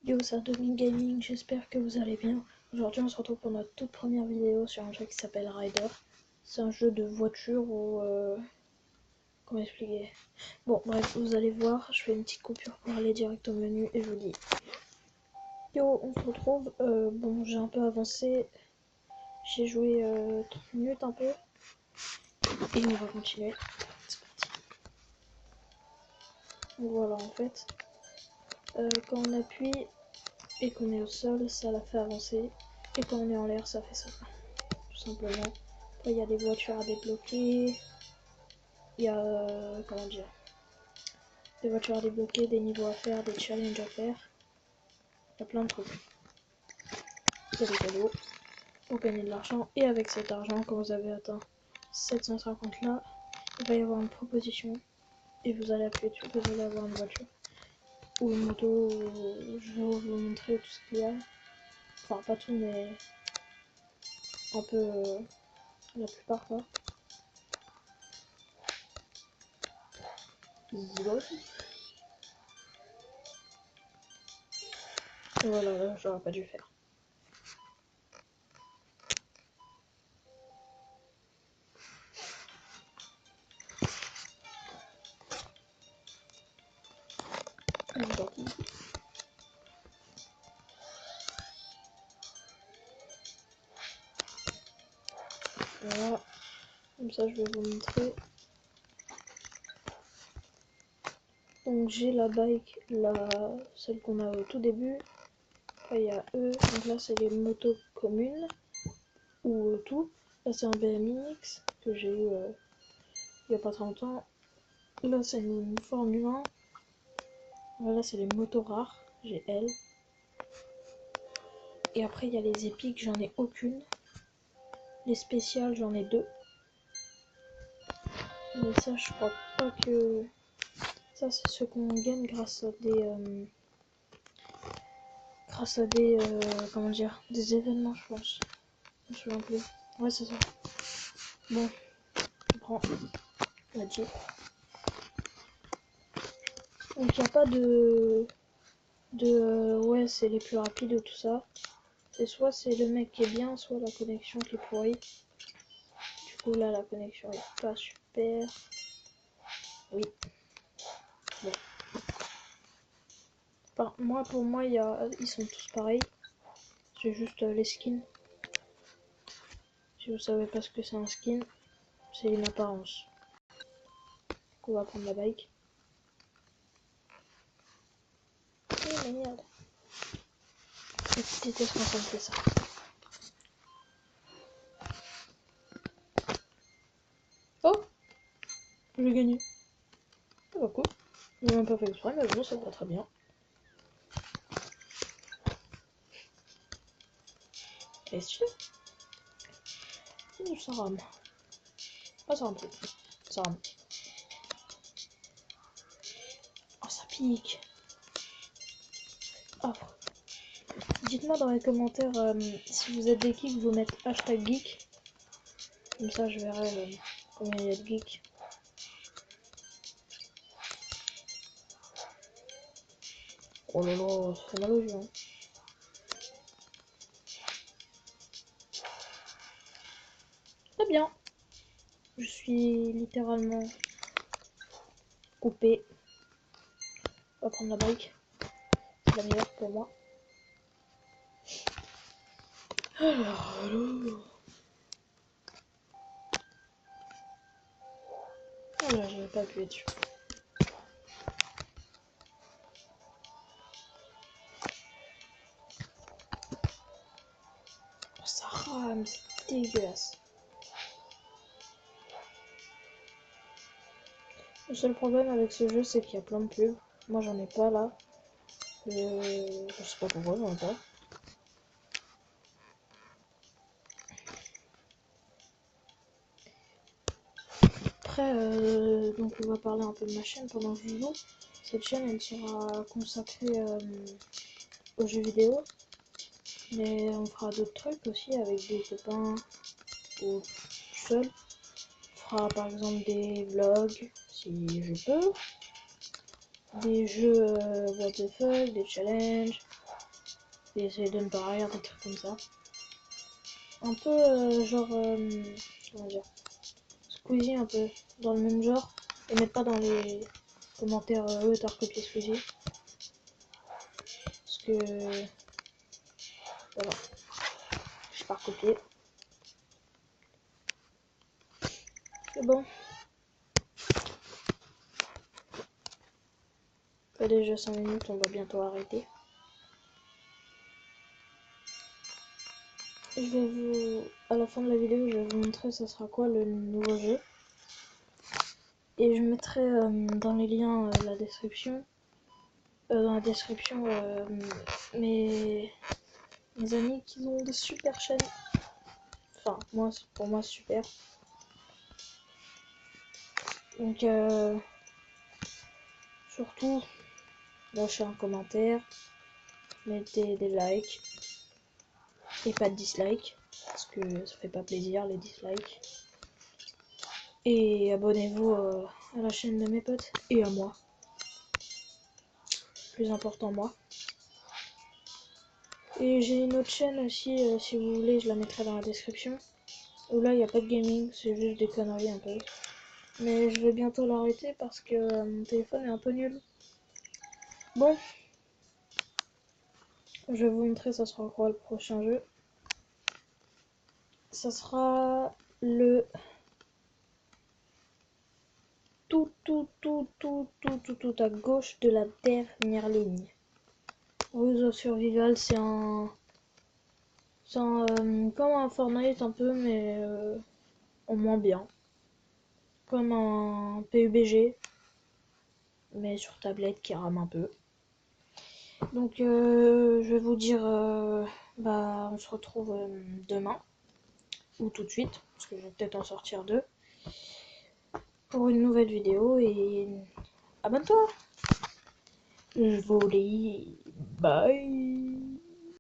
Yo, c'est Adobe Gaming, j'espère que vous allez bien. Aujourd'hui, on se retrouve pour notre toute première vidéo sur un jeu qui s'appelle Rider. C'est un jeu de voiture où... comment expliquer? Bon, bref, vous allez voir, je fais une petite coupure pour aller direct au menu et je vous dis... Yo, on se retrouve. Bon, j'ai un peu avancé. J'ai joué 30 minutes un peu. Et on va continuer. C'est parti. Donc voilà, en fait, quand on appuie et qu'on est au sol, ça la fait avancer. Et quand on est en l'air, ça fait ça. Tout simplement. Après, il y a des voitures à débloquer. Il y a, comment dire, des voitures à débloquer, des niveaux à faire, des challenges à faire. Il y a plein de trucs. Il y a des cadeaux pour gagner de l'argent. Et avec cet argent, quand vous avez atteint 750 là, il va y avoir une proposition. Et vous allez appuyer dessus, vous allez avoir une voiture. Ou une moto, je vais vous montrer tout ce qu'il y a. Enfin, pas tout, mais un peu la plupart, quoi. Et voilà, là, j'aurais pas dû faire. Voilà, comme ça je vais vous montrer. Donc j'ai la bike, celle qu'on a au tout début. Après il y a eux, donc là c'est les motos communes ou tout. Là c'est un BMX que j'ai eu il y a pas très longtemps. Là c'est une Formule 1. Voilà, c'est les motos rares, j'ai elle. Et après il y a les épiques, j'en ai aucune. Les spéciales, j'en ai 2. Mais ça je crois pas que... Ça c'est ce qu'on gagne grâce à des comment dire, des événements, je pense. Je me souviens plus. Ouais, c'est ça. Bon, je prends la Jeep. Donc il n'y a pas ouais, c'est les plus rapides ou tout ça. C'est soit c'est le mec qui est bien, soit la connexion qui est pourrie. Du coup là la connexion est pas super. Oui. Bon. Enfin, pour moi ils sont tous pareils. C'est juste les skins. Si vous savez pas ce que c'est un skin, c'est une apparence. Donc on va prendre la bike. Oh merde. Je déteste quand ça me fait ça. Oh, j'ai gagné. Ah bah cool. J'ai même pas fait exprès, mais bon, ça va très bien. Qu'est-ce que c'est? Ça rame. Ah, ça rame plus. Ça rame. Oh, ça pique. Ah. Dites-moi dans les commentaires si vous êtes des geeks, vous mettez hashtag geek. Comme ça, je verrai combien il y a de geeks. Oh là là, ça fait mal aux yeux. Hein. Très bien. Je suis littéralement coupé. On va prendre la bike. C'est la meilleure pour moi. Alors, ah là, j'avais pas appuyé dessus. Oh, ça rame, c'est dégueulasse. Le seul problème avec ce jeu, c'est qu'il y a plein de pubs. Moi, j'en ai pas là. Je sais pas pourquoi, j'en ai pas. Après, donc on va parler un peu de ma chaîne pendant que je joue. Cette chaîne, elle sera consacrée aux jeux vidéo. Mais on fera d'autres trucs aussi avec des copains ou tout seul. On fera par exemple des vlogs, si je peux. Des jeux what the fuck, des challenges. et essayer de ne pas rire, des trucs comme ça. Un peu genre, comment dire, Squeezie un peu, dans le même genre, et mettre pas dans les commentaires t'as recopié Squeezie. Parce que, voilà, je pas recopié. C'est bon. Fait déjà 5 minutes, on va bientôt arrêter. Je vais vous, à la fin de la vidéo, je vais vous montrer ça sera quoi le nouveau jeu. Et je mettrai dans les liens la description. Dans la description mes amis qui ont de super chaînes. Enfin, moi, pour moi, super. Donc, surtout, lâchez un commentaire, mettez des likes et pas de dislikes, parce que ça fait pas plaisir les dislikes. Et abonnez-vous à la chaîne de mes potes et à moi. Plus important, moi. Et j'ai une autre chaîne aussi, si vous voulez, je la mettrai dans la description. Où là, il n'y a pas de gaming, c'est juste des conneries un peu. Mais je vais bientôt l'arrêter parce que mon téléphone est un peu nul. Bon, je vais vous montrer ça sera quoi le prochain jeu. Ça sera le tout à gauche de la dernière ligne. Rules of Survival, c'est un comme un Fortnite un peu, mais en moins bien. Comme un PUBG, mais sur tablette qui rame un peu. Donc je vais vous dire, bah on se retrouve demain, ou tout de suite, parce que je vais peut-être en sortir deux, pour une nouvelle vidéo, et abonne-toi. Je vous dis bye.